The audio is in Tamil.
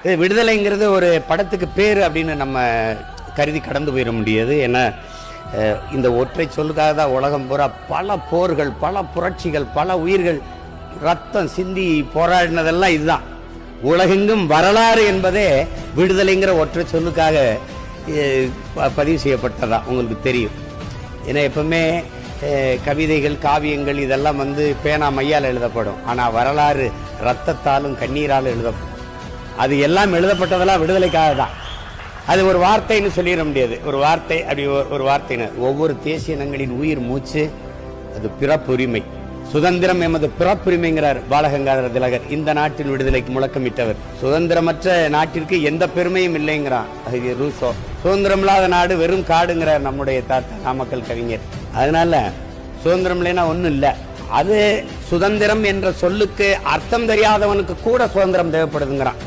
இது விடுதலைங்கிறது ஒரு படத்துக்கு பேர் அப்படின்னு நம்ம கருதி கடந்து போயிட முடியாது. ஏன்னா இந்த ஒற்றை சொல்லுக்காக தான் உலகம் பூரா பல போர்கள், பல புரட்சிகள், பல உயிர்கள் ரத்தம் சிந்தி போராடினதெல்லாம் இதுதான். உலகெங்கும் வரலாறு என்பதே விடுதலைங்கிற ஒற்றை சொல்லுக்காக பதிவு செய்யப்பட்டதா உங்களுக்கு தெரியும். ஏன்னா எப்பவுமே கவிதைகள், காவியங்கள் இதெல்லாம் பேனா மையால் எழுதப்படும். ஆனால் வரலாறு ரத்தத்தாலும் கண்ணீராலும் எழுதப்படும். அது எல்லாம் எழுதப்பட்டதெல்லாம் விடுதலைக்காக தான். அது ஒரு வார்த்தைன்னு சொல்லிட முடியாது. ஒரு வார்த்தை அப்படி ஒரு வார்த்தைன்னு ஒவ்வொரு தேசிய இனங்களின் உயிர் மூச்சு அது பிறப்புரிமை. சுதந்திரம் எமது பிறப்புரிமைங்கிறார் பாலகங்காதர திலகர். இந்த நாட்டின் விடுதலைக்கு முழக்கமிட்டவர். சுதந்திரமற்ற நாட்டிற்கு எந்த பெருமையும் இல்லைங்கிறான் ரூசோ. சுதந்திரம் இல்லாத நாடு வெறும் காடுங்கிறார் நம்முடைய தாத்தா நாமக்கல் கவிஞர். அதனால சுதந்திரம் இல்லைன்னா ஒன்றும் இல்லை. அது சுதந்திரம் என்ற சொல்லுக்கு அர்த்தம் தெரியாதவனுக்கு கூட சுதந்திரம் தேவைப்படுதுங்கிறான்.